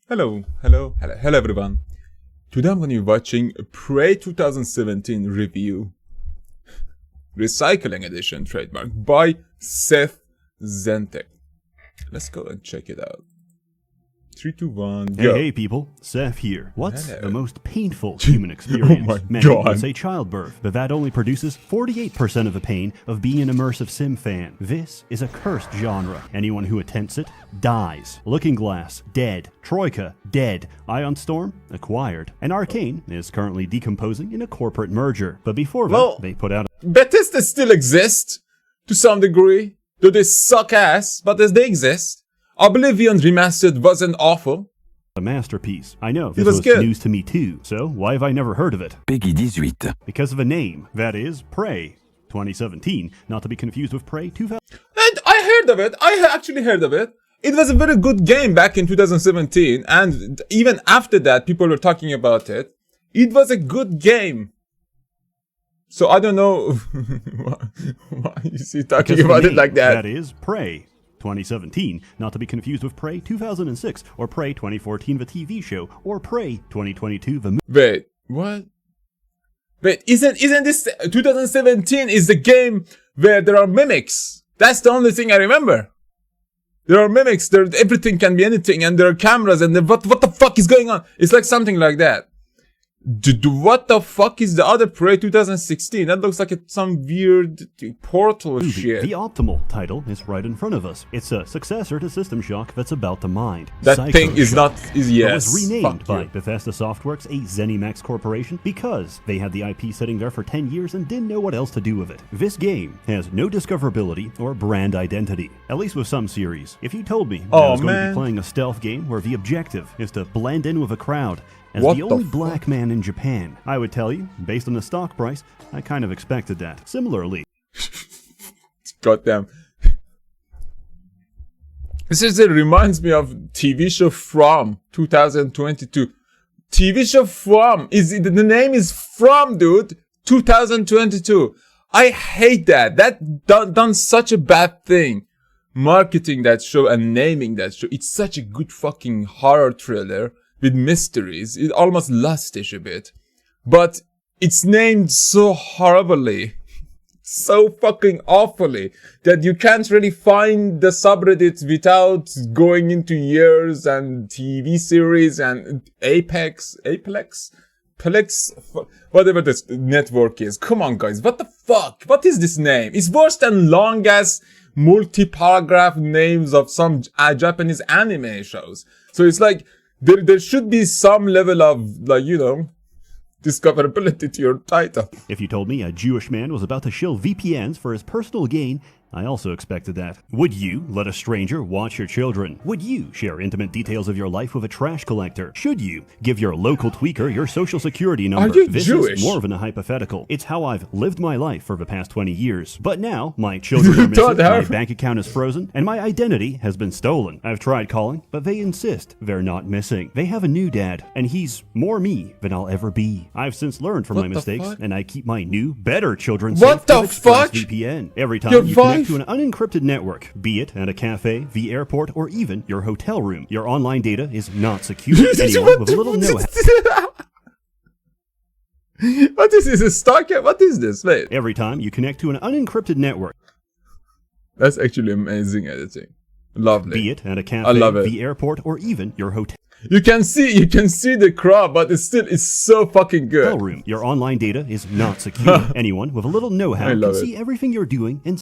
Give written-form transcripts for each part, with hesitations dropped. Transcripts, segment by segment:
Hello everyone. Today I'm going to be watching Prey 2017 review. Recycling Edition trademark by SsethTzeentach. Let's go and check it out. 3, 2, 1, go. Hey people, Seth here. What's Hello. The most painful human experience? Oh my Many God. would say childbirth, but that only produces 48% of the pain of being an immersive sim fan. This is a cursed genre. Anyone who attempts it dies. Looking Glass, dead. Troika, dead. Ion Storm, acquired. And Arcane is currently decomposing in a corporate merger. But before that, they put out Bethesda still exists to some degree, though they suck ass, but as they exist. Oblivion Remastered wasn't awful. a masterpiece. I know, It this was was good. news to me too, so why have I never heard of it? Peggy 18. Because of a name, that is, Prey 2017, not to be confused with Prey 2000. And I heard of it. I actually heard of it. It was a very good game back in 2017, and even after that, people were talking about it. It was a good game. So I don't know why is he talking Because of about the it like name, that. That is Prey 2017, not to be confused with Prey 2006, or Prey 2014, the TV show, or Prey 2022, the movie. Wait, what? Wait, isn't this 2017 is the game where there are mimics? That's the only thing I remember. There are mimics, everything can be anything, and there are cameras, and what the fuck is going on? It's like something like that. What the fuck is the other Prey 2016? That looks like some weird portal shit. The optimal title is right in front of us. It's a successor to System Shock that's about to mind. That Psycho thing is Shock. not, is It yes. was renamed fuck by you. Bethesda Softworks, a ZeniMax corporation, because they had the IP sitting there for 10 years and didn't know what else to do with it. This game has no discoverability or brand identity, at least with some series. If you told me I was going to be playing a stealth game where the objective is to blend in with a crowd as What the the only fuck? black man in Japan, I would tell you, based on the stock price, I kind of expected that. Similarly, Goddamn. It reminds me of TV show From 2022. TV show From the name is From, dude. 2022. I hate that. That done such a bad thing. Marketing that show and naming that show. It's such a good fucking horror thriller with mysteries. It's almost lustish a bit. But it's named so horribly. So fucking awfully that you can't really find the subreddits without going into years and TV series and Plex, whatever this network is. Come on, guys, what the fuck? What is this name? It's worse than long ass multi-paragraph names of some Japanese anime shows. So it's like there should be some level of, like, you know, discoverability to your title. if you told me a Jewish man was about to shill VPNs for his personal gain, I also expected that. Would you let a stranger watch your children? Would you share intimate details of your life with a trash collector? Should you give your local tweaker your social security number? Are you This Jewish? is more than a hypothetical. It's how I've lived my life for the past 20 years. But now, my children are missing, my bank account is frozen, and my identity has been stolen. I've tried calling, but they insist they're not missing. They have a new dad, and he's more me than I'll ever be. I've since learned from What my the mistakes, fuck? and I keep my new, better children What safe the with fuck? ExpressVPN. Every time Your you connect wife? to an unencrypted network, be it at a cafe, the airport, or even your hotel room, your online data is not secure. Anyone with a little know-how. What is this? A stalker? What is this? Wait. Every time you connect to an unencrypted network, That's actually amazing editing. Lovely. be it at a cafe, I love it. the airport, or even your hotel You can see the crowd, but it's so fucking good. room, your online data is not secure. Anyone with a little know-how I can love see everything you're doing and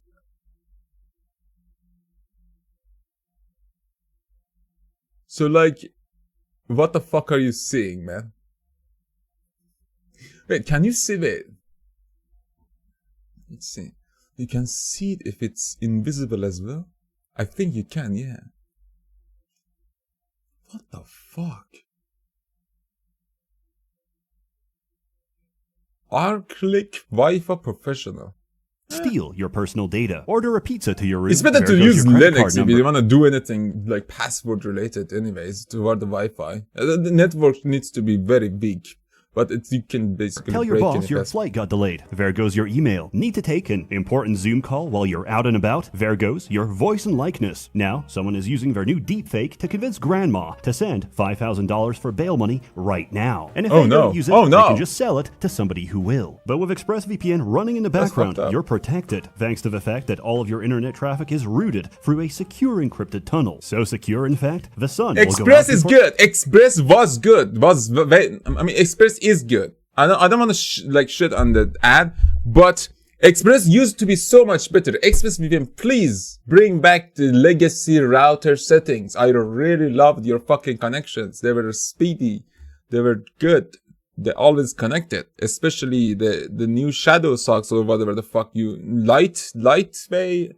So, like, what the fuck are you seeing, man? Wait, can you see it? Let's see. You can see it if it's invisible as well? I think you can, yeah. What the fuck? R-Click Wi-Fi Professional. steal your personal data. Order a pizza to your room. It's better There to goes use your credit card Linux if number. you want to do anything like password related anyways toward the Wi-Fi. The network needs to be very big. but you can basically Tell your break boss it. your flight got delayed. There goes your email. Need to take an important Zoom call while you're out and about? There goes your voice and likeness. Now, someone is using their new deepfake to convince grandma to send $5,000 for bail money right now. And if they don't use it, they can just sell it to somebody who will. But with ExpressVPN running in the background, you're protected, thanks to the fact that all of your internet traffic is routed through a secure encrypted tunnel. So secure, in fact, the sun Express is good. Express was good. Express is good. I don't want to shit on the ad, but Express used to be so much better. ExpressVPN, please bring back the legacy router settings. I really loved your fucking connections. They were speedy. They were good. They always connected. Especially the new shadow socks or whatever the fuck you light way.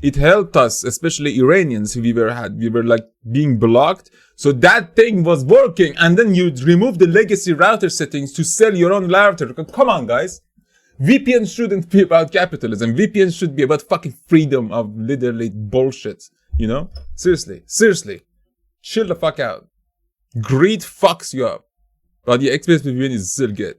It helped us, especially Iranians. We were like being blocked. So that thing was working, and then you remove the legacy router settings to sell your own router. Come on, guys. VPN shouldn't be about capitalism. VPN should be about fucking freedom of literally bullshit. You know? Seriously. Chill the fuck out. Greed fucks you up. But the ExpressVPN is still good.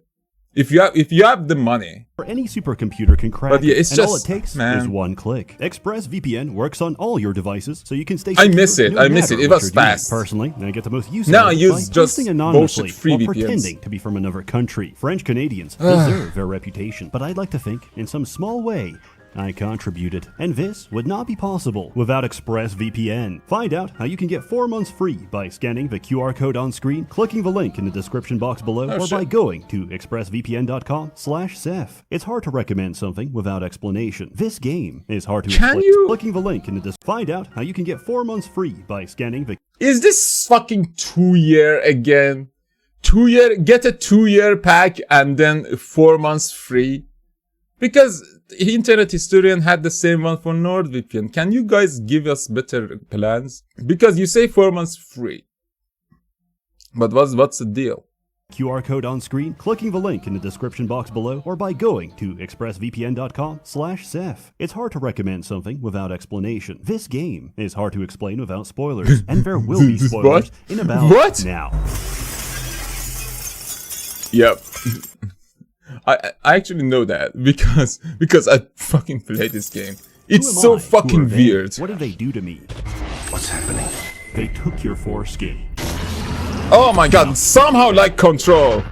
If you have the money. Any supercomputer can crack but yeah, it's and just, all it takes is one click. ExpressVPN works on all your devices, so you can stay secure. I miss it. It was fast. Personally, I get the most use now out of I it use by just posting anonymously free while VPNs. pretending to be from another country. French Canadians deserve their reputation, but I'd like to think, in some small way, I contributed. And this would not be possible without ExpressVPN. Find out how you can get 4 months free by scanning the QR code on screen, clicking the link in the description box below, by going to expressvpn.com/Seth. It's hard to recommend something without explanation. This game is hard to explain. Clicking the link in the description. Find out how you can get 4 months free by scanning the... Is this fucking 2-year again? 2-year? Get a 2-year pack and then 4 months free? Because Internet Historian had the same one for NordVPN. Can you guys give us better plans? Because you say 4 months free. But what's the deal? QR code on screen, clicking the link in the description box below, or by going to expressvpn.com/Seth. It's hard to recommend something without explanation. This game is hard to explain without spoilers, and there will be spoilers in about now. Yep. I actually know that because I fucking play this game. It's so fucking weird. What did they do to me? What's happening? They took your foreskin. Oh my god, somehow like Control.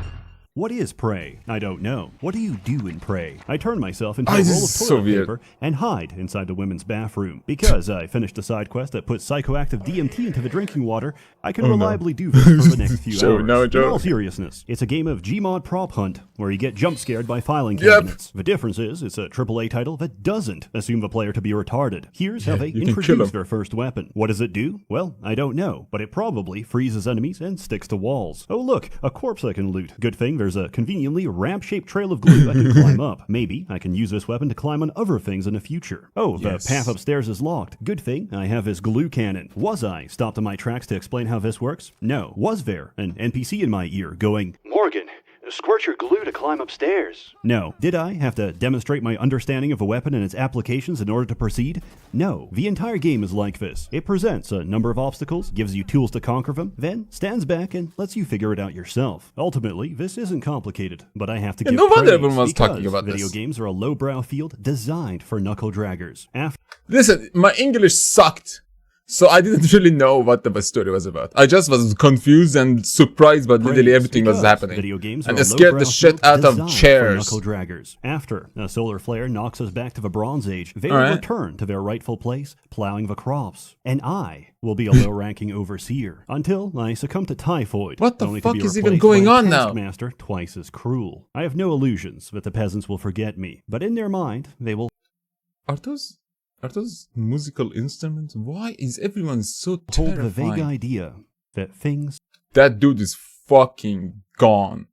What is Prey? I don't know. What do you do in Prey? I turn myself into a this roll of is toilet so weird. paper and hide inside the women's bathroom. Because I finished a side quest that puts psychoactive DMT into the drinking water, I can reliably do this for the next few hours. No In all joke. seriousness, it's a game of Gmod prop hunt, where you get jump scared by filing cabinets. The difference is, it's a AAA title that doesn't assume the player to be retarded. Here's how they introduce their first weapon. What does it do? Well, I don't know, but it probably freezes enemies and sticks to walls. Oh look, a corpse I can loot. Good thing there's a conveniently ramp-shaped trail of glue I can climb up. Maybe I can use this weapon to climb on other things in the future. Oh, the path upstairs is locked. Good thing I have this glue cannon. Was I stopped in my tracks to explain how this works? No. Was there an NPC in my ear going, "Morgan, squirt your glue to climb upstairs"? No. Did I have to demonstrate my understanding of a weapon and its applications in order to proceed? No. The entire game is like this. It presents a number of obstacles, gives you tools to conquer them, then stands back and lets you figure it out yourself. Ultimately, this isn't complicated, but I have to give no wonder praise everyone was talking because about video this. games are a lowbrow field designed for knuckle draggers. Listen, my English sucked. So I didn't really know what the story was about. I just was confused and surprised by literally everything was happening. Video games and are it scared the shit out of chairs. Knuckle draggers. After a solar flare knocks us back to the Bronze Age, they will return to their rightful place, plowing the crops. And I will be a low-ranking overseer until I succumb to typhoid. What the only fuck to be is even replaced going by a on now? taskmaster twice as cruel. I have no illusions that the peasants will forget me, but in their mind, they will. Are those musical instruments? Why is everyone so hold terrifying? the vague idea that things That dude is fucking gone.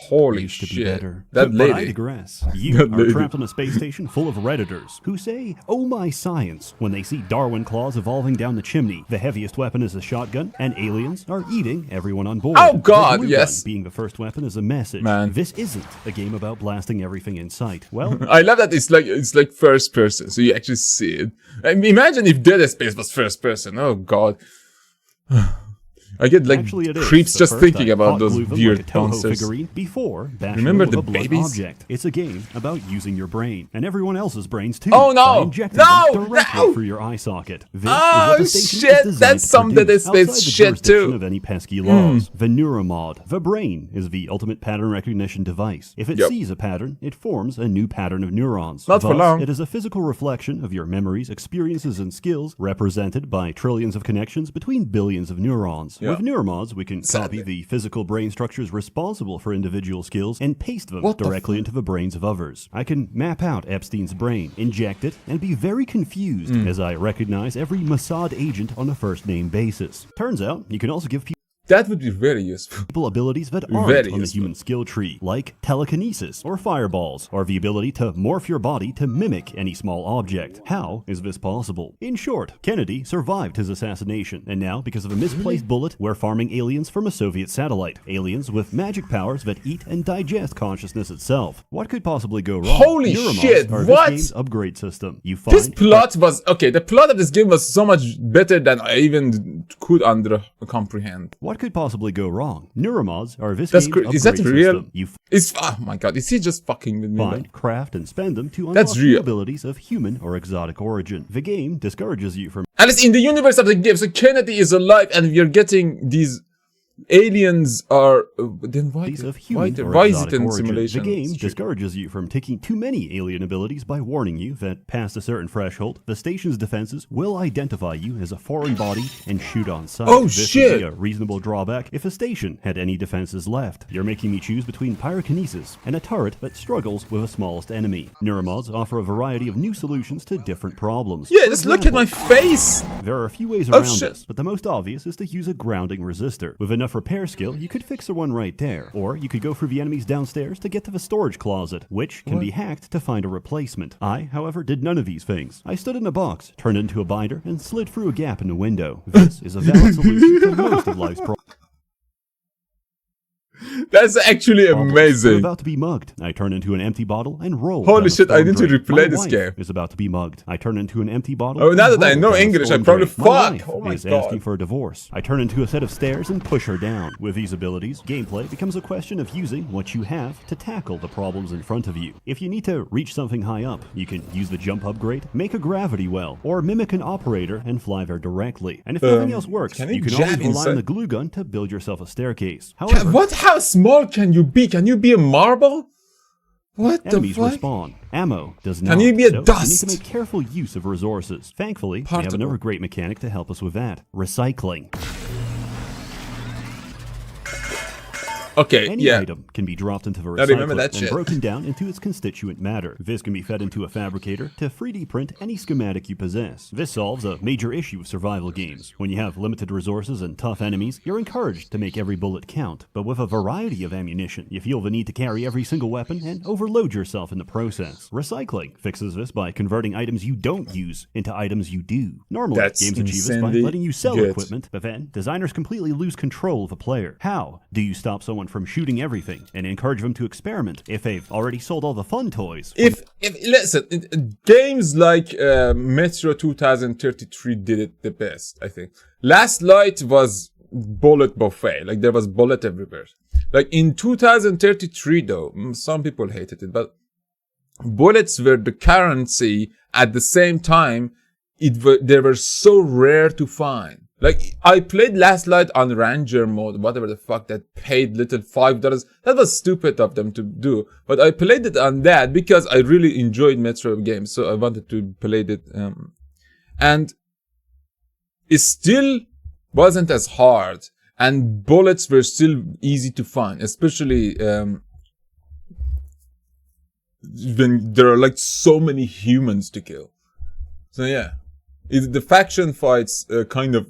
Holy used to be shit. better. That But I lady. digress. You That are lady. trapped on a space station full of Redditors who say, "Oh my science," when they see Darwin claws evolving down the chimney. The heaviest weapon is a shotgun, and aliens are eating everyone on board. Oh god, the glue yes. gun being the first weapon is a message. Man. This isn't a game about blasting everything in sight. Well, I love that it's like first person, so you actually see it. I mean, imagine if Dead Space was first person. Oh god. I get like Actually, it is. creeps But just first, thinking I about hot those glue them weird like a Toho monsters. figurine before bashing Remember them with the a blunt babies? object. It's a game about using your brain and everyone else's brains too. Oh, no! By injecting No! them directly No! through your eye socket. This is Oh, what the station is shit! designed That's to something produce that is outside the shit jurisdiction too. of any pesky laws. The neuromod, the brain, is the ultimate pattern recognition device. If it Yep. sees a pattern, it forms a new pattern of neurons. Not for Thus, long. it is a physical reflection of your memories, experiences, and skills, represented by trillions of connections between billions of neurons. Yeah. With neuromods, we can Sadly. copy the physical brain structures responsible for individual skills and paste them What the directly into the brains of others. I can map out Epstein's brain, inject it, and be very confused Hmm. as I recognize every Mossad agent on a first-name basis. Turns out, you can also give That would be very useful. people abilities that aren't Very on the useful. human skill tree, like telekinesis or fireballs, or the ability to morph your body to mimic any small object. How is this possible? In short, Kennedy survived his assassination, and now, because of a misplaced bullet, we're farming aliens from a Soviet satellite. Aliens with magic powers that eat and digest consciousness itself. What could possibly go wrong? Holy Neuromods shit, are what? this game's upgrade system. You find This plot was okay. The plot of this game was so much better than I even could comprehend. What could possibly go wrong? Neuromods are this That's game's cra- is that upgrade real? system. You It's oh my god, is he just fucking with me? find, craft, and spend them to That's unlock new real. abilities of human or exotic origin. The game discourages you from And it's in the universe of the game. So Kennedy is alive, and we're getting these aliens are then why of why, human or why is it exotic in origin. simulation? The game discourages you from taking too many alien abilities by warning you that past a certain threshold, the station's defenses will identify you as a foreign body and shoot on sight. Oh, this shit. would be a reasonable drawback if a station had any defenses left. You're making me choose between pyrokinesis and a turret that struggles with a smallest enemy. Neuromods offer a variety of new solutions to different problems. Yeah, For just look at my example, face. there are a few ways around shit. this, but the most obvious is to use a grounding resistor. With enough repair skill, you could fix the one right there. Or you could go through the enemies downstairs to get to the storage closet, which can be hacked to find a replacement. I, however, did none of these things. I stood in a box, turned into a binder, and slid through a gap in the window. This is a valid solution to most of life's problems. That's actually We're amazing. about to be mugged. I turn into an empty bottle and roll. Holy down a shit, I storm need to drain. replay My this wife game. is about to be mugged. I turn into an empty bottle. Oh, now and that I roll know down a English, storm I probably drain. My fuck. wife Oh my is God. asking for a divorce. I turn into a set of stairs and push her down. With these abilities, gameplay becomes a question of using what you have to tackle the problems in front of you. If you need to reach something high up, you can use the jump upgrade, make a gravity well, or mimic an operator and fly there directly. And if nothing else works, can you you can jab always rely inside? on the glue gun to build yourself a staircase. However, What? How small can you be? Can you be a marble? What the enemies fuck? respawn. Ammo does not. Can you be a so dust? You need to make careful use of resources. Thankfully, we have Particle. another great mechanic to help us with that. Recycling. Okay, Any yeah. item can be dropped into the I remember recycler that and shit. broken down into its constituent matter. This can be fed into a fabricator to 3D print any schematic you possess. This solves a major issue with survival games. When you have limited resources and tough enemies, you're encouraged to make every bullet count. But with a variety of ammunition, you feel the need to carry every single weapon and overload yourself in the process. Recycling fixes this by converting items you don't use into items you do. Normally, That's games achieve this by insanely letting you sell good. equipment, but then designers completely lose control of a player. How do you stop someone from shooting everything and encourage them to experiment if they've already sold all the fun toys? If listen, games like Metro 2033 did it the best, I think. Last Light was bullet buffet, like there was bullet everywhere. Like in 2033 though, some people hated it, but bullets were the currency at the same time. They were so rare to find. Like, I played Last Light on Ranger mode, whatever the fuck, that paid little $5. That was stupid of them to do. But I played it on that because I really enjoyed Metro games, so I wanted to play it. And it still wasn't as hard. And bullets were still easy to find, especially when there are like so many humans to kill. So yeah. The faction fights kind of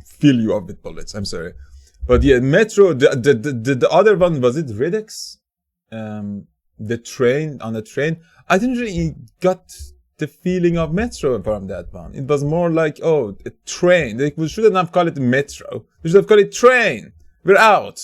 fill you up with bullets. I'm sorry, but yeah, Metro. The other one, was it Redux? The train on the train. I didn't really got the feeling of Metro from that one. It was more like, oh, a train. We shouldn't have called it Metro. We should have called it train. We're out.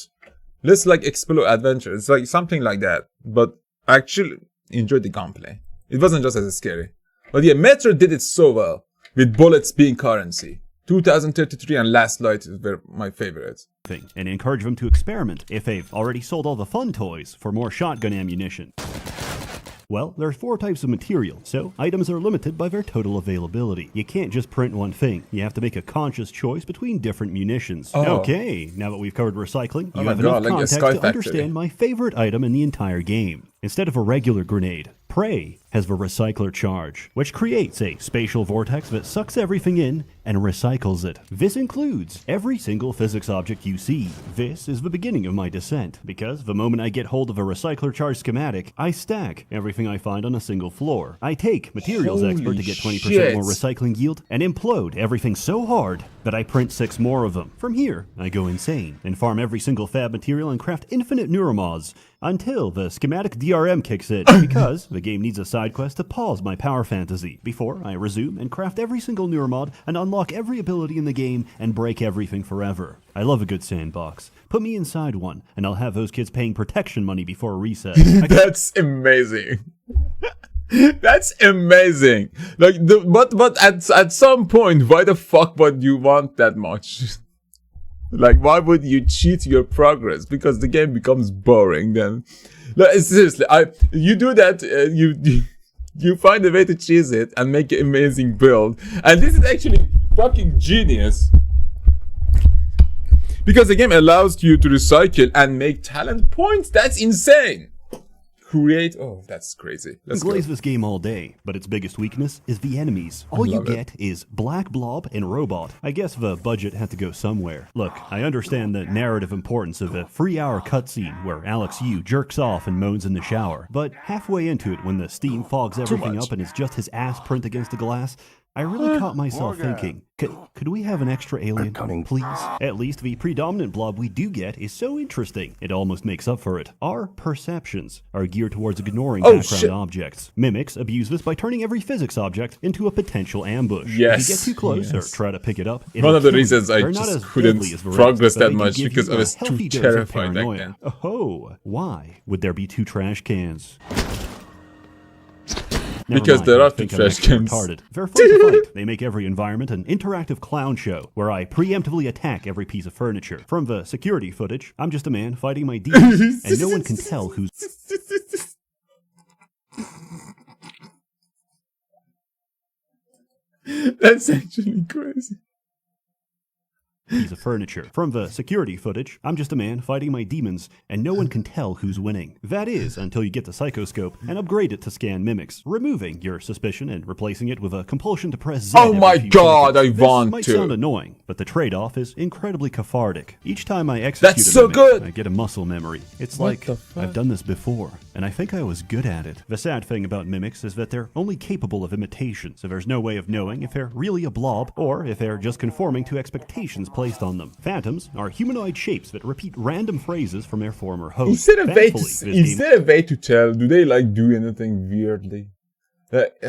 Let's like explore adventure. It's like something like that. But I actually enjoyed the gameplay. It wasn't just as scary. But yeah, Metro did it so well. With bullets being currency. 2033 and Last Light were my favorites. And encourage them to experiment if they've already sold all the fun toys for more shotgun ammunition. Well, there's 4 types of material, so items are limited by their total availability. You can't just print one thing. You have to make a conscious choice between different munitions. Oh. Okay, now that we've covered recycling, you have God, enough like a context Sky to Factory. understand my favorite item in the entire game. Instead of a regular grenade, Prey has the recycler charge, which creates a spatial vortex that sucks everything in and recycles it. This includes every single physics object you see. This is the beginning of my descent, because the moment I get hold of a recycler charge schematic, I stack everything I find on a single floor. I take Materials Holy Expert to get 20% shit. more recycling yield, and implode everything so hard that I print 6 more of them. From here, I go insane, and farm every single fab material and craft infinite neuromoths, until the schematic DRM kicks in, because the game needs a side quest to pause my power fantasy before I resume and craft every single neuromod and unlock every ability in the game and break everything forever. I love a good sandbox. Put me inside one, and I'll have those kids paying protection money before recess. That's amazing. That's amazing. Like, but at some point, why the fuck would you want that much? Like, why would you cheat your progress? Because the game becomes boring then. Like, seriously, you do that, you find a way to cheese it and make an amazing build. And this is actually fucking genius. Because the game allows you to recycle and make talent points. That's insane. Oh, that's crazy. Let's go. Glaze this game all day, but its biggest weakness is the enemies. All you love it. get is Black Blob and Robot. I guess the budget had to go somewhere. Look, I understand the narrative importance of a 3-hour cutscene where Alex Yu jerks off and moans in the shower, but halfway into it when the steam fogs everything much. up and it's just his ass print against the glass, I really caught myself thinking, could we have an extra alien, please? At least the predominant blob we do get is so interesting, it almost makes up for it. Our perceptions are geared towards ignoring background shit. objects. Mimics abuse this by turning every physics object into a potential ambush. Yes, If you get too close or try to pick it up, One of the it'll kill reasons you. I They're not just as couldn't deadly as the rest, progress but that they do much give because you I was a too healthy dose of terrified back paranoia. then. Oh, why would there be 2 trash cans? Never Because mind, there I are 2 think I'm trash extra cans. retarded. They're fun to fight. They make every environment an interactive clown show where I preemptively attack every piece of furniture. From the security footage, I'm just a man fighting my demons, and no one can tell who's That's actually crazy. piece of furniture. From the security footage, I'm just a man fighting my demons, and no one can tell who's winning. That is, until you get the psychoscope and upgrade it to scan mimics, removing your suspicion and replacing it with a compulsion to press Z. Oh my every few God, seconds. I This want might to. sound annoying, but the trade-off is incredibly cathartic. Each time I execute That's a so mimic, good. I get a muscle memory. It's What like, the fuck? I've done this before, and I think I was good at it. The sad thing about mimics is that they're only capable of imitation, so there's no way of knowing if they're really a blob or if they're just conforming to expectations placed on them. Phantoms are humanoid shapes that repeat random phrases from their former host. Is there a way Thankfully, to, this is game there a way to tell? Do they like do anything weirdly?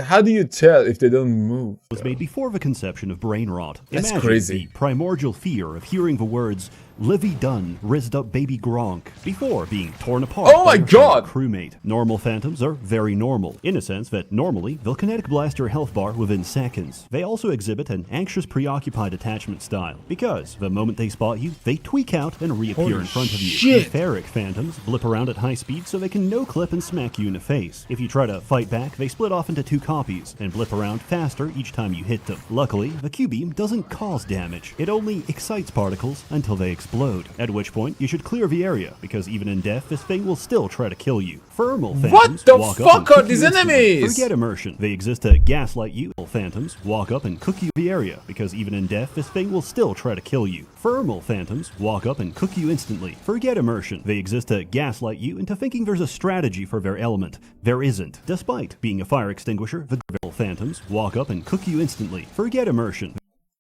How do you tell if they don't move? was made before the conception of brain rot. That's Imagine crazy. the primordial fear of hearing the words "Livy Dunn, rizzed up baby Gronk" before being torn apart Oh by my your God! crewmate. Normal phantoms are very normal, in a sense that normally they'll kinetic blast your health bar within seconds. They also exhibit an anxious, preoccupied attachment style, because the moment they spot you, they tweak out and reappear Holy in front of you. shit. Etheric phantoms blip around at high speed so they can no-clip and smack you in the face. If you try to fight back, they split off into 2 copies and blip around faster each time you hit them. Luckily, the Q-beam doesn't cause damage. It only excites particles until they explode, at which point you should clear the area, because even in death, this thing will still try to kill you. Thermal phantoms What the walk up fuck and cook are you these instantly. enemies? Forget immersion. They exist to gaslight you. Phantoms walk up and cook you the area, because even in death, this thing will still try to kill you. Thermal phantoms walk up and cook you instantly. Forget immersion. They exist to gaslight you into thinking there's a strategy for their element. There isn't. Despite being a fire extinguisher, the thermal phantoms walk up and cook you instantly. Forget immersion.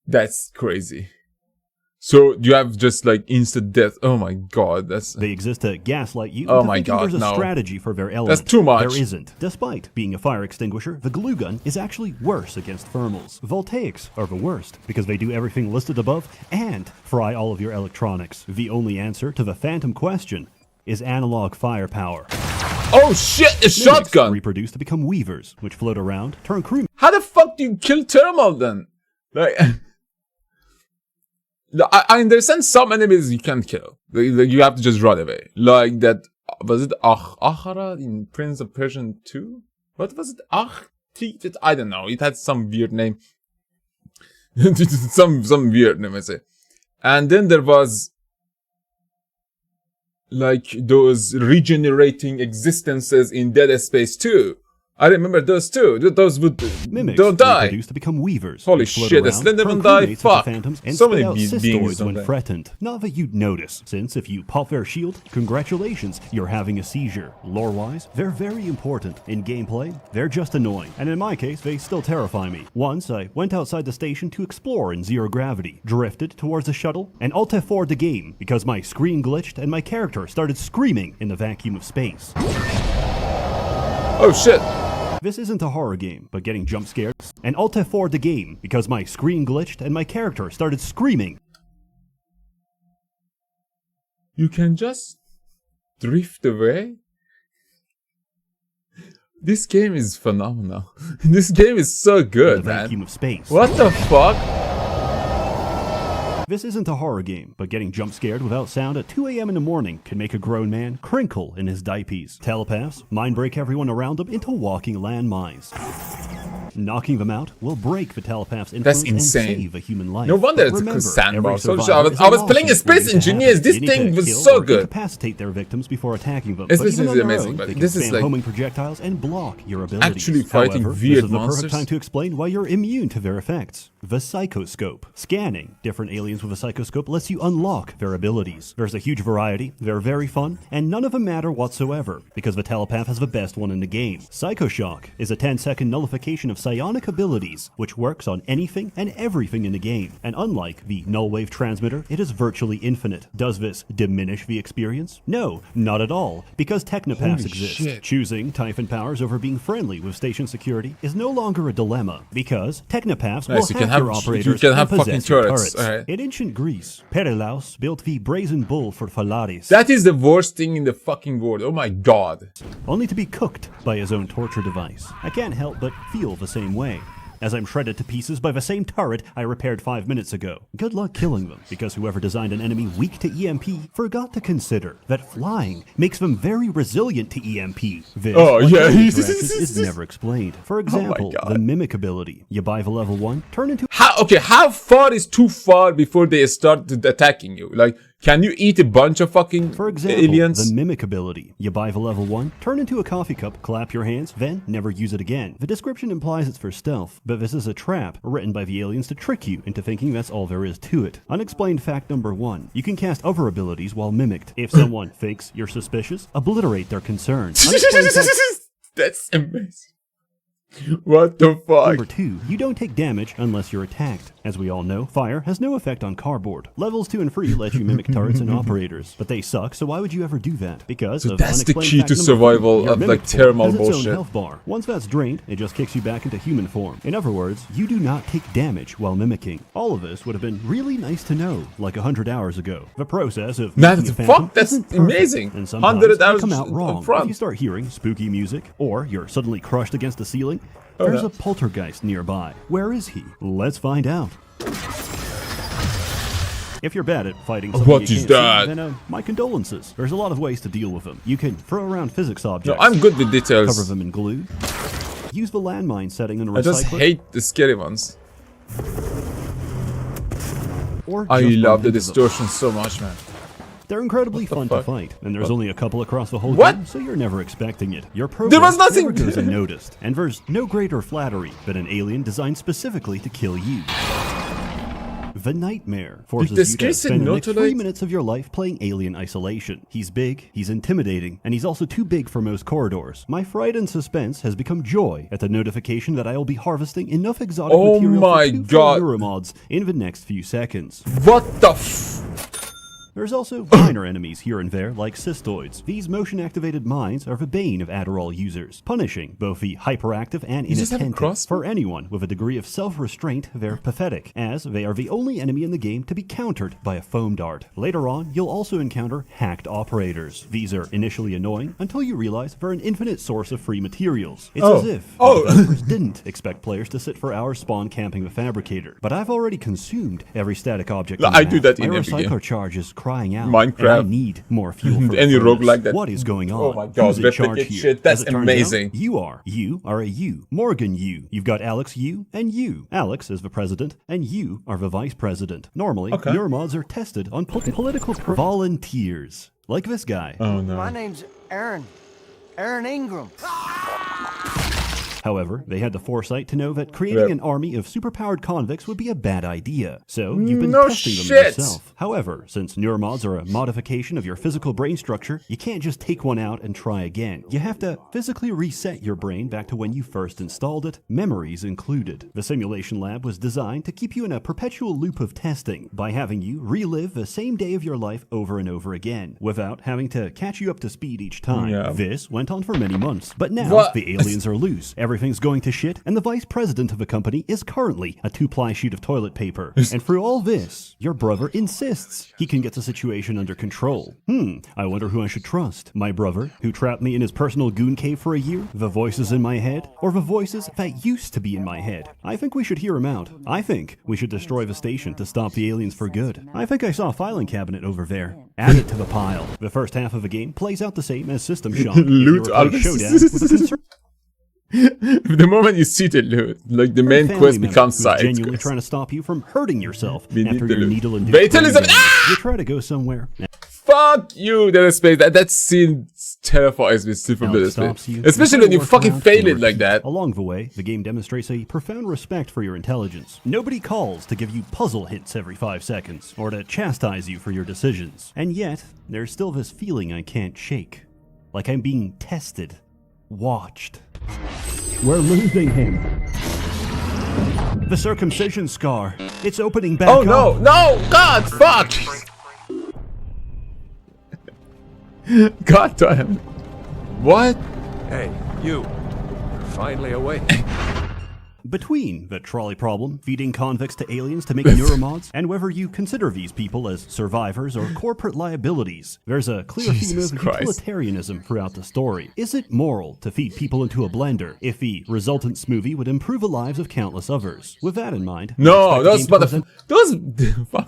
That's crazy. So you have just like instant death. Oh my God, that's They exist to gaslight you Oh into my thinking God, there's a no. strategy for their element. That's too much. There isn't. Despite being a fire extinguisher, the glue gun is actually worse against thermals. Voltaics are the worst because they do everything listed above and fry all of your electronics. The only answer to the phantom question is analog firepower. Oh shit, a Mimics shotgun. reproduce to become weavers, which float around, turn crew How the fuck do you kill thermal then? Like I understand some enemies you can't kill. You have to just run away. Like that, was it Akhara in Prince of Persia 2? What was it? I don't know. It had some weird name. some weird name, I say. And then there was like those regenerating existences in Dead Space 2. I remember those too. Those would Mimics don't die. reproduce to become weavers. Holy They float shit, the around, Slenderman procreate die? with Fuck. the phantoms, and So spit many out beings cystoids don't when die. threatened. Not that you'd notice, since if you pop their shield, congratulations, you're having a seizure. Lore-wise, they're very important. In gameplay, they're just annoying. And in my case, they still terrify me. Once, I went outside the station to explore in zero gravity, drifted towards the shuttle, and alt-F4'd the game because my screen glitched and my character started screaming in the vacuum of space. Oh shit. This isn't a horror game, but getting jump scared. And alt F4'd the game because my screen glitched and my character started screaming. You can just drift away? This game is phenomenal. This game is so In good, the vacuum man. of space. What the fuck? This isn't a horror game, but getting jump scared without sound at 2 a.m. in the morning can make a grown man crinkle in his diapers. Telepaths mind break everyone around them into walking landmines. Knocking them out will break the telepath's influence and insane. save a human life. No wonder But it's a remember, sandbox. every So survivor is I was a playing a lawsuit Space waiting to Engineers. happen. This You need thing to was kill so or good. incapacitate their victims before attacking them. This But is even on their amazing, own, but they can this is spam like homing projectiles and block your abilities. actually fighting However, weird this is the monsters. perfect time to explain why you're immune to their effects. The psychoscope. Scanning different aliens with a psychoscope lets you unlock their abilities. There's a huge variety, they're very fun, and none of them matter whatsoever, because the telepath has the best one in the game. Psychoshock is a 10-second nullification of psionic abilities, which works on anything and everything in the game. And unlike the null wave transmitter, it is virtually infinite. Does this diminish the experience? No, not at all, because technopaths Holy exist. shit. Choosing Typhon powers over being friendly with station security is no longer a dilemma, because technopaths Nice, will you can hack your have- operators you can have and fucking possess your turrets. turrets. Alright. In ancient Greece, Perilaus built the brazen bull for Phalaris, That is the worst thing in the fucking world. Oh my god. only to be cooked by his own torture device. I can't help but feel the same way, as I'm shredded to pieces by the same turret I repaired 5 minutes ago. Good luck killing them, because whoever designed an enemy weak to EMP forgot to consider that flying makes them very resilient to EMP. This, Oh, like yeah. other interactions, is never explained. Oh For example, God. the mimic ability. You buy the level 1, turn into How far is too far before they start attacking you? Like, can you eat a bunch of fucking For example, aliens? the mimic ability. You buy the level 1, turn into a coffee cup, clap your hands, then never use it again. The description implies it's for stealth, but this is a trap written by the aliens to trick you into thinking that's all there is to it. Unexplained fact number 1. You can cast other abilities while mimicked. If someone thinks you're suspicious, obliterate their concern. Unexplained fact That's amazing. What the fuck? Number 2, you don't take damage unless you're attacked. As we all know, fire has no effect on cardboard. Levels 2 and 3 let you mimic turrets and operators, but they suck, so why would you ever do that? Because So of that's the unexplained key fact to number survival 3, your of, mimic like, form thermal has its own bullshit. health bar. Once that's drained, it just kicks you back into human form. In other words, you do not take damage while mimicking. All of this would have been really nice to know, like 100 hours ago. The process of Man, making a fuck, phantom that's isn't perfect, amazing. and sometimes 100 they hours come out up wrong. front. If you start hearing spooky music, or you're suddenly crushed against the ceiling, Oh, there's no. a poltergeist nearby. Where is he? Let's find out. If you're bad at fighting something What you is can't see, that? then my condolences. There's a lot of ways to deal with them. You can throw around physics No, objects, I'm good with cover details. them in glue, use the landmine setting in a I just recycler, hate the scary ones. or I just love bump the into them. distortion so much, man. They're incredibly What the fun to fuck? fight, and there's only a couple across the whole What? game, so you're never expecting it. Your progress There was nothing- never goes unnoticed, and there's no greater flattery than an alien designed specifically to kill you. The Nightmare forces the you to script said spend the no next to 3 that? minutes of your life playing Alien Isolation. He's big, he's intimidating, and he's also too big for most corridors. My fright and suspense has become joy at the notification that I will be harvesting enough exotic Oh material my for 2 God. full neuromods in the next few seconds. What the f... There's also minor enemies here and there, like cystoids. These motion-activated mines are the bane of Adderall users, punishing both the hyperactive and inattentive. For anyone with a degree of self-restraint, they're pathetic, as they are the only enemy in the game to be countered by a foam dart. Later on, you'll also encounter hacked operators. These are initially annoying until you realize they're an infinite source of free materials. It's as if the developers didn't expect players to sit for hours spawn camping the fabricator. But I've already consumed every static object. I do that in my every game. recycler charge is crying out. Minecraft. And I need more fuel for Any rogue like that. What is going on? Oh my god, Who's in charge replicate here? shit. That's As it turns amazing. out, you are a you. Morgan you. You've got Alex you and you. Alex is the president and you are the vice president. Normally, your mods are tested on political volunteers. Like this guy. Oh no. My name's Aaron Ingram. However, they had the foresight to know that creating an army of superpowered convicts would be a bad idea, so you've been testing them yourself. However, since neuromods are a modification of your physical brain structure, you can't just take one out and try again. You have to physically reset your brain back to when you first installed it, memories included. The simulation lab was designed to keep you in a perpetual loop of testing by having you relive the same day of your life over and over again, without having to catch you up to speed each time. This went on for many months, but now the aliens are loose. Everything's going to shit, and the vice president of the company is currently a 2-ply sheet of toilet paper. And through all this, your brother insists he can get the situation under control. I wonder who I should trust. My brother, who trapped me in his personal goon cave for a year? The voices in my head? Or the voices that used to be in my head? I think we should hear him out. I think we should destroy the station to stop the aliens for good. I think I saw a filing cabinet over there. Add it to the pile. The first half of the game plays out the same as System Shock. Loot all the moment you see the loot, like the main quest becomes side genuinely quest. trying to stop you from hurting yourself We need after the your loot. needle-induced brain Fatalism! damage. You try to go somewhere. Fuck you, Dead Space. That scene terrifies me still from Dead Space. Especially when you fucking fail it like that. Along the way, the game demonstrates a profound respect for your intelligence. Nobody calls to give you puzzle hits every 5 seconds, or to chastise you for your decisions. And yet, there's still this feeling I can't shake. Like I'm being tested. Watched. We're losing him. The circumcision scar. It's opening back up. Oh no, God, fuck! God damn. What? Hey, you. You're finally awake. Between the trolley problem, feeding convicts to aliens to make neuromods, and whether you consider these people as survivors or corporate liabilities, there's a clear theme of utilitarianism throughout the story. Is it moral to feed people into a blender if the resultant smoothie would improve the lives of countless others? With that in mind, no, those fuck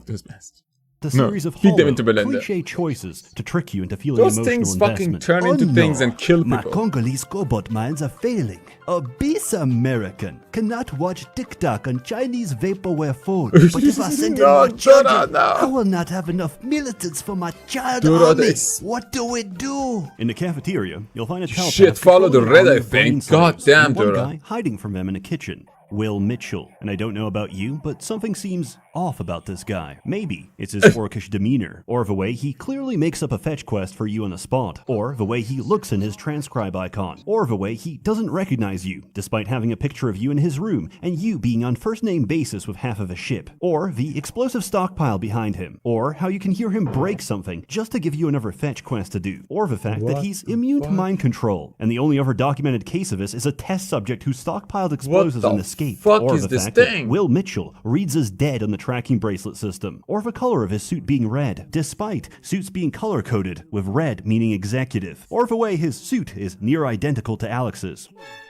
those bastards. A series of feed them hollow, into blender. cliche choices to trick you into feeling Those emotional things investment. fucking turn into things and kill My people. Congolese cobalt mines are failing. Obese American cannot watch TikTok on Chinese vaporware phone. But if I send in more children, I will not have enough militants for my child army. What do we do? In the cafeteria, you'll find a telepath. Shit, follow the controlling red, an I army of brain think. God cells, damn, and one Dora. guy hiding from them in a kitchen. Will Mitchell. And I don't know about you, but something seems off about this guy. Maybe it's his orcish demeanor, or the way he clearly makes up a fetch quest for you on the spot, or the way he looks in his transcribe icon, or the way he doesn't recognize you, despite having a picture of you in his room, and you being on first name basis with half of a ship, or the explosive stockpile behind him, or how you can hear him break something just to give you another fetch quest to do, or the fact that he's immune to mind control, and the only other documented case of this is a test subject who stockpiled explosives and escaped. Fuck Or is the this fact thing? that Will Mitchell reads as dead on the tracking bracelet system, or the color of his suit being red, despite suits being color-coded, with red meaning executive, or the way his suit is near identical to Alex's.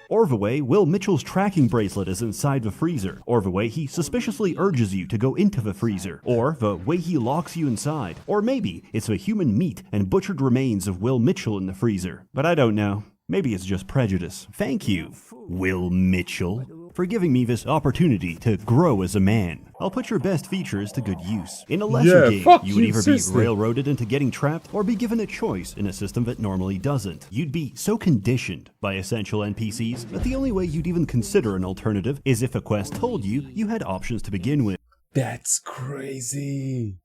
Or the way Will Mitchell's tracking bracelet is inside the freezer, or the way he suspiciously urges you to go into the freezer, or the way he locks you inside, or maybe it's the human meat and butchered remains of Will Mitchell in the freezer. But I don't know. Maybe it's just prejudice. Thank you, Will Mitchell, for giving me this opportunity to grow as a man. I'll put your best features to good use. In a lesser game, you would either be railroaded into getting trapped or be given a choice in a system that normally doesn't. You'd be so conditioned by essential NPCs that the only way you'd even consider an alternative is if a quest told you you had options to begin with. That's crazy.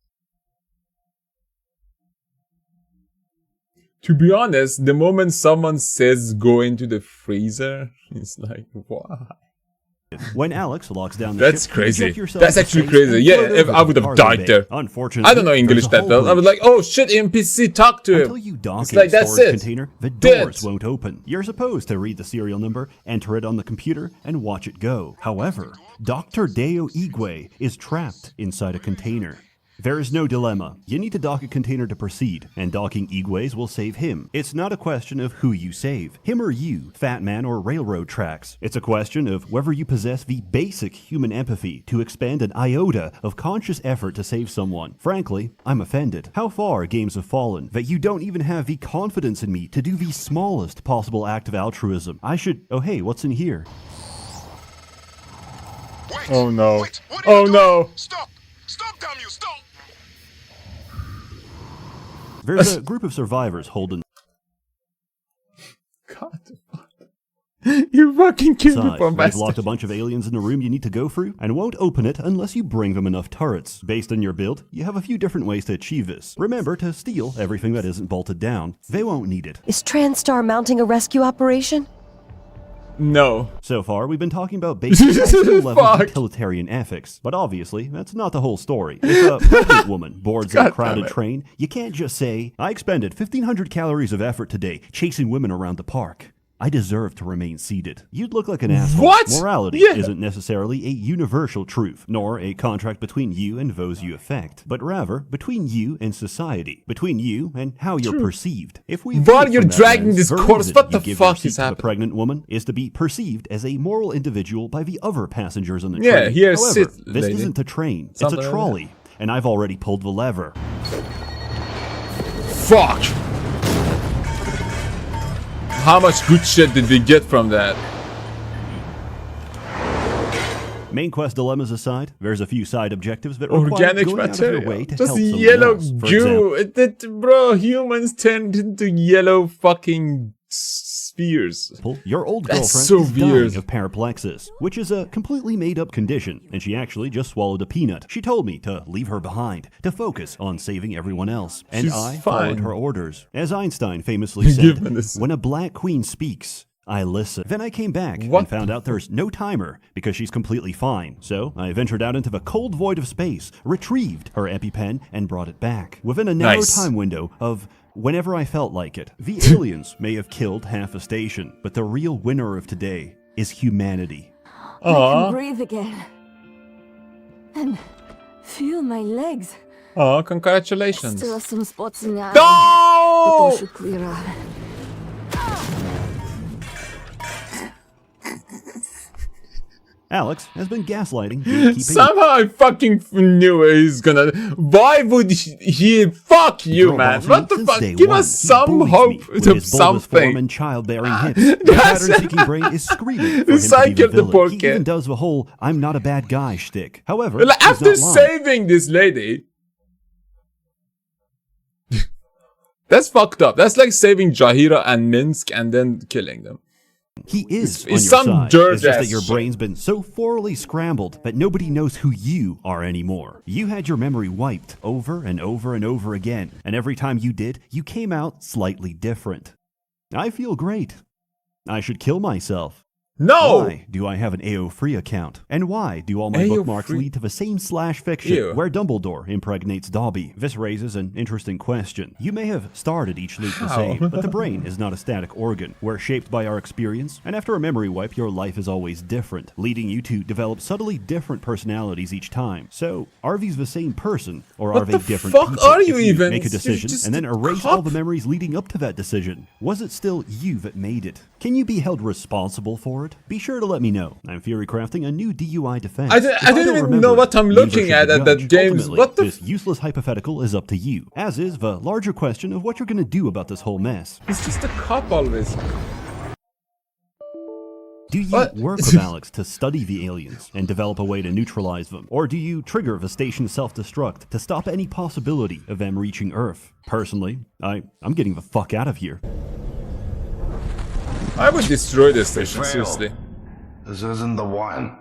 To be honest, the moment someone says go into the freezer, it's like, why? When Alex locks down the That's ship, crazy. check yourself That's in the actually face crazy. and Yeah, float if over I to would the have cargo died bay. there. Unfortunately, I don't know English there's a that hull well. I was breach. like, oh shit, NPC, talk to Until him. you dock It's in a like, that's storage it. container, the Dead. doors won't open. You're supposed to read the serial number, enter it on the computer, and watch it go. However, Dr. Deo Igwe is trapped inside a container. There is no dilemma. You need to dock a container to proceed, and docking Igwe's will save him. It's not a question of who you save, him or you, Fat Man or railroad tracks. It's a question of whether you possess the basic human empathy to expand an iota of conscious effort to save someone. Frankly, I'm offended. How far games have fallen that you don't even have the confidence in me to do the smallest possible act of altruism. I should... Oh hey, what's in here? Wait, Oh no. wait, what are you Oh doing? no. Stop! Stop, damn you, stop! There's a group of survivors holding God. You fucking killed me side. for They've locked a bastard. bunch of aliens in a room you need to go through, and won't open it unless you bring them enough turrets. Based on your build, you have a few different ways to achieve this. Remember to steal everything that isn't bolted down. They won't need it. Is TranStar mounting a rescue operation? No. So far, we've been talking about basic high school level Fuck. utilitarian ethics, but obviously, that's not the whole story. If a pregnant woman boards God a damn crowded it. train, you can't just say, I expended 1,500 calories of effort today chasing women around the park. I deserve to remain seated. You'd look like an asshole. What? Morality Yeah. isn't necessarily a universal truth, nor a contract between you and those you affect, but rather between you and society, between you and how you're perceived. If we Why view it you're from that dragging lens, this the corpse? reason What you the give your fuck seat is to the happening? pregnant woman is to be perceived as a moral individual by the other passengers on the Yeah, train. here, However, sit, this lady. isn't a train; it's Something a like trolley, and I've already pulled the lever. Fuck. How much good shit did we get from that? Main quest dilemmas aside, there's a few side objectives that require Organic going out of your material. way to Just help someone yellow else. For goo. example, Bro, humans turned into yellow fucking spheres. your old That's girlfriend so is weird. dying of paraplexis, which is a completely made-up condition, and she actually just swallowed a peanut. She told me to leave her behind, to focus on saving everyone else, and She's I fine. followed her orders. As Einstein famously Given said, this- when a black queen speaks, I listen. Then I came back What and found out there's no timer because she's completely fine. So I ventured out into the cold void of space, retrieved her EpiPen, and brought it back. Within a narrow Nice. time window of whenever I felt like it. The aliens may have killed half a station, but the real winner of today is humanity. I Aw. can breathe again. And feel my legs. Oh, congratulations. Still some spots in the eye. No! But those should clear up. Alex has been gaslighting, gatekeeping. Somehow I fucking knew he's gonna. Why would he? Fuck you, Girl man. bossing What the since fuck? day Give one. us He some bullies hope me with to his bulbous form something. and childbearing hips. The pattern-seeking brain is screaming for him to be the Psycho the poor villain. He kid. even does the whole "I'm not a bad guy" shtick. However, Like, he's after not lying. saving this lady. That's fucked up. That's like saving Jahira and Minsk and then killing them. He is on it's your some side. dirt It's just that ass your shit. brain's been so thoroughly scrambled that nobody knows who you are anymore. You had your memory wiped over and over and over again, and every time you did, you came out slightly different. I feel great. I should kill myself. No! Why do I have an AO free account? And why do all my AO bookmarks free? lead to the same slash fiction Ew. where Dumbledore impregnates Dobby? This raises an interesting question. You may have started each loop the How? same, but the brain is not a static organ. We're shaped by our experience, and after a memory wipe, your life is always different, leading you to develop subtly different personalities each time. So, are these the same person, or What are they the different fuck people? are you If even? make a You're decision just and then a erase all cop. the memories leading up to that decision. Was it still you that made it? Can you be held responsible for it? Be sure to let me know. I'm theory crafting a new DUI defense. I don't If even remember know it, what I'm neither looking should at the that judge. games. Ultimately, What the this useless hypothetical is up to you, as is the larger question of what you're going to do about this whole mess. He's just a cop always. Do you What? work with Alex to study the aliens and develop a way to neutralize them? Or do you trigger the station's self-destruct to stop any possibility of them reaching Earth? Personally, I'm getting the fuck out of here. I would destroy this station, seriously. This isn't the one.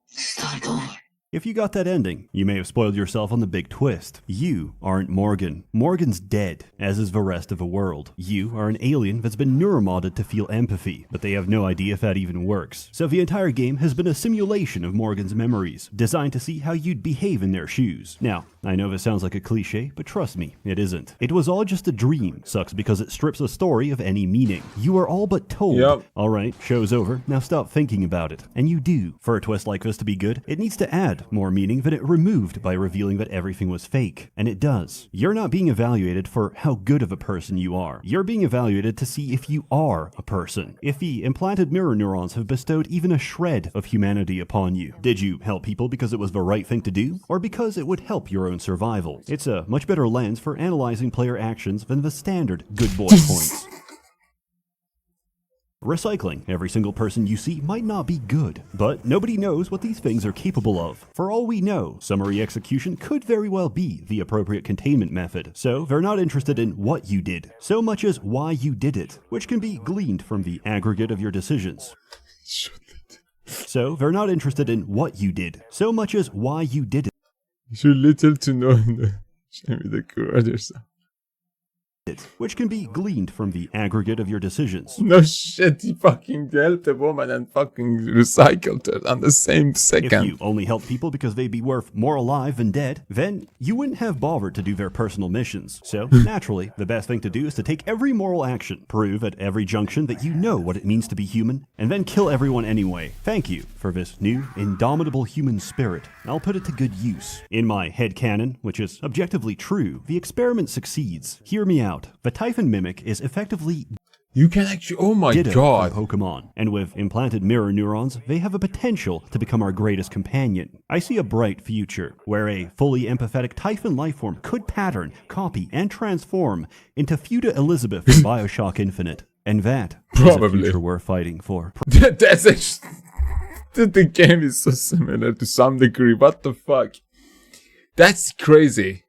Start over. If you got that ending, you may have spoiled yourself on the big twist. You aren't Morgan. Morgan's dead, as is the rest of the world. You are an alien that's been neuromodded to feel empathy, but they have no idea if that even works. So the entire game has been a simulation of Morgan's memories, designed to see how you'd behave in their shoes. Now, I know this sounds like a cliche, but trust me, it isn't. It was all just a dream. Sucks because it strips a story of any meaning. You are all but told. Yep. Alright, show's over, now stop thinking about it. And you do. For a twist like this to be good, it needs to add more meaning than it removed by revealing that everything was fake. And it does. You're not being evaluated for how good of a person you are. You're being evaluated to see if you are a person. If the implanted mirror neurons have bestowed even a shred of humanity upon you. Did you help people because it was the right thing to do? Or because it would help your own survival? It's a much better lens for analyzing player actions than the standard good boy points. Recycling every single person you see might not be good, but nobody knows what these things are capable of. For all we know, summary execution could very well be the appropriate containment method, so they're not interested in what you did, so much as why you did it, which can be gleaned from the aggregate of your decisions. So they're not interested in what you did, so much as why you did it. So little to know in the show me the code or something. Which can be gleaned from the aggregate of your decisions. No shit, he fucking dealt a woman and fucking recycled her on the same second. If you only help people because they'd be worth more alive than dead, then you wouldn't have bothered to do their personal missions. So, naturally, the best thing to do is to take every moral action, prove at every junction that you know what it means to be human, and then kill everyone anyway. Thank you for this new, indomitable human spirit. I'll put it to good use. In my headcanon, which is objectively true, the experiment succeeds. Hear me out. The Typhon Mimic is effectively you can actually, oh my Ditto god. from Pokemon, and with implanted mirror neurons, they have a potential to become our greatest companion. I see a bright future, where a fully empathetic Typhon lifeform could pattern, copy, and transform into Fuda Elizabeth in Bioshock Infinite. And that is a future worth fighting for. That's actually, the game is so similar to some degree, what the fuck? That's crazy.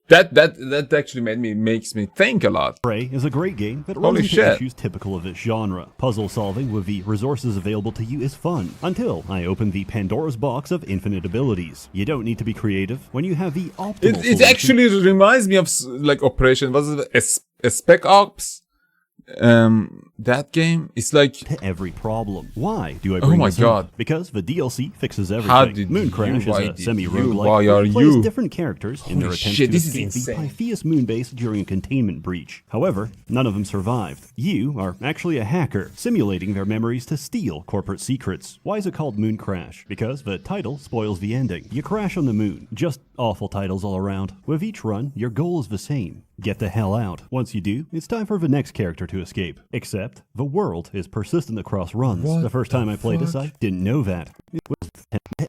That actually makes me think a lot. Prey is a great game that Holy runs into shit. issues typical of its genre. Puzzle solving with the resources available to you is fun, until I open the Pandora's box of infinite abilities. You don't need to be creative when you have the optimal It solution. actually reminds me of like Operation, was it a Spec Ops? That game is like to every problem. Why do I Oh bring my this god. up? Because the DLC fixes everything. How did Moon you- Crash why is a did semi-roguelike you- why where are you play as you- different characters in their Holy attempts shit, to this is escape the insane. Pythias moonbase during a containment breach. However, none of them survived. You are actually a hacker, simulating their memories to steal corporate secrets. Why is it called Moon Crash? Because the title spoils the ending. You crash on the moon. Just awful titles all around. With each run, your goal is the same. Get the hell out. Once you do, it's time for the next character to escape. Except, the world is persistent across runs. What the first time the I played this, fuck? I didn't know that. It was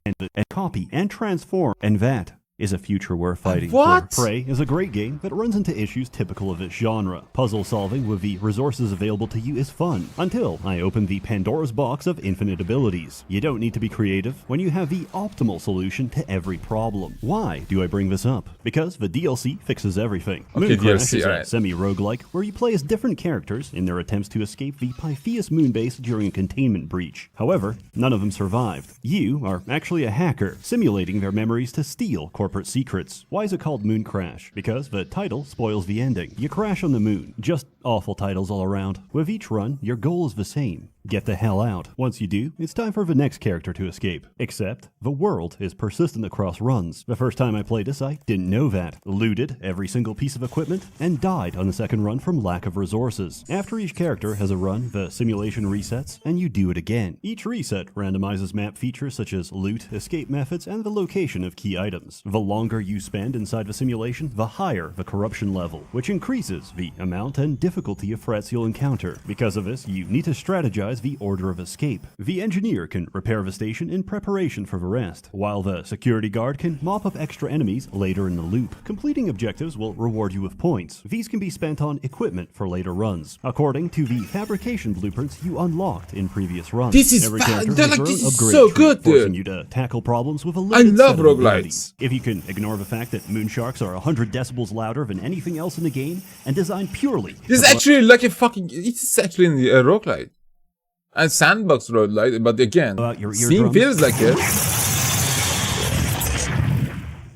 and copy and transform, and that is a future worth fighting What? for. Prey is a great game that runs into issues typical of its genre. Puzzle solving with the resources available to you is fun, until I open the Pandora's box of infinite abilities. You don't need to be creative when you have the optimal solution to every problem. Why do I bring this up? Because the DLC fixes everything. Okay, Moon Crash DLC, is a alright. semi-roguelike where you play as different characters in their attempts to escape the Pythias moonbase during a containment breach. However, none of them survived. You are actually a hacker, simulating their memories to steal corporate secrets. Why is it called Moon Crash? Because the title spoils the ending. You crash on the moon. Just awful titles all around. With each run, your goal is the same. Get the hell out. Once you do, it's time for the next character to escape. Except, the world is persistent across runs. The first time I played this, I didn't know that. Looted every single piece of equipment, and died on the second run from lack of resources. After each character has a run, the simulation resets, and you do it again. Each reset randomizes map features such as loot, escape methods, and the location of key items. The longer you spend inside the simulation, the higher the corruption level, which increases the amount and difficulty of threats you'll encounter. Because of this, you need to strategize the order of escape. The engineer can repair the station in preparation for the rest, while the security guard can mop up extra enemies later in the loop. Completing objectives will reward you with points. These can be spent on equipment for later runs, according to the fabrication blueprints you unlocked in previous runs. This is Every fa- character they're has like, their this own is upgrade so tree, good, dude. forcing you to tackle problems with a limited love set of roguelites. abilities. If you can ignore the fact that moonsharks are 100 decibels louder than anything else in the game, and designed purely This is to actually like a fucking. It's actually in the roguelite. And sandbox roguelite, but again, your Steam eardrums? feels like it.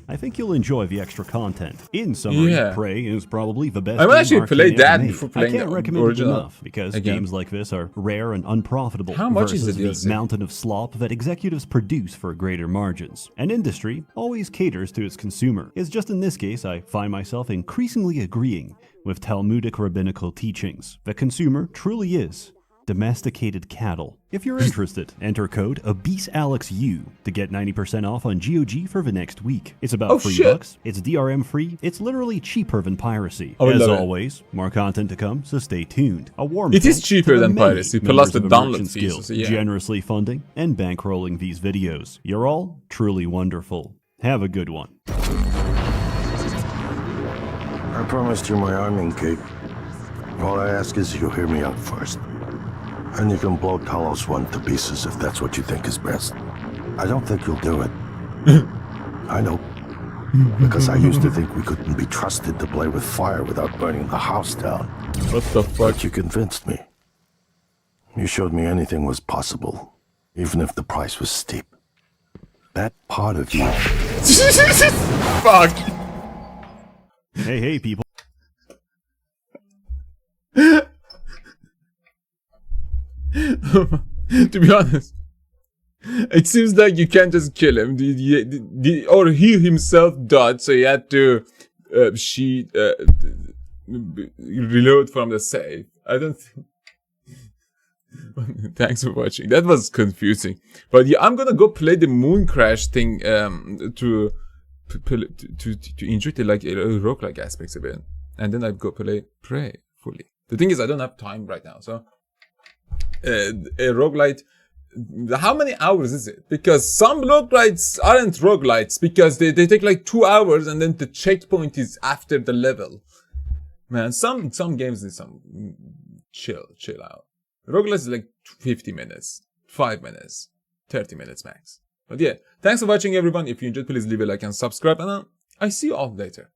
I think you'll enjoy the extra content. In summary, Yeah. Prey is probably the best I will game actually Arkane play ever that made. before playing I can't the recommend it original enough, because again. games like this are rare and unprofitable How much is versus the the DLC? mountain of slop that executives produce for greater margins. An industry always caters to its consumer. It's just in this case I find myself increasingly agreeing with Talmudic rabbinical teachings. The consumer truly is domesticated cattle. If you're interested, enter code ABYSSALEXU to get 90% off on GOG for the next week. It's about Oh, $3. shit. It's DRM free. It's literally cheaper than piracy. Oh, I As love it. always, more content to come, so stay tuned. A warm It is thanks cheaper to the than many piracy, plus members the of the download Merchants fees, Guild, so yeah. generously funding and bankrolling these videos. You're all truly wonderful. Have a good one. I promised you my arming cape. All I ask is you hear me out first. And you can blow Talos 1 to pieces if that's what you think is best. I don't think you'll do it. I know. Because I used to think we couldn't be trusted to play with fire without burning the house down. What the fuck? But you convinced me. You showed me anything was possible, even if the price was steep. That part of you. Fuck. Hey, people. To be honest, it seems like you can't just kill him. Or he himself died, so he had to reload from the save. I don't think. Thanks for watching. That was confusing, but yeah, I'm gonna go play the moon crash thing to enjoy the roguelike aspects of it, and then I go play Prey fully. The thing is, I don't have time right now, so. A roguelite, how many hours is it? Because some roguelites aren't roguelites because they take like 2 hours and then the checkpoint is after the level. Man, some games need some chill out. Roguelites is like 50 minutes, 5 minutes, 30 minutes max. But yeah, thanks for watching everyone. If you enjoyed, please leave a like and subscribe, and I see you all later.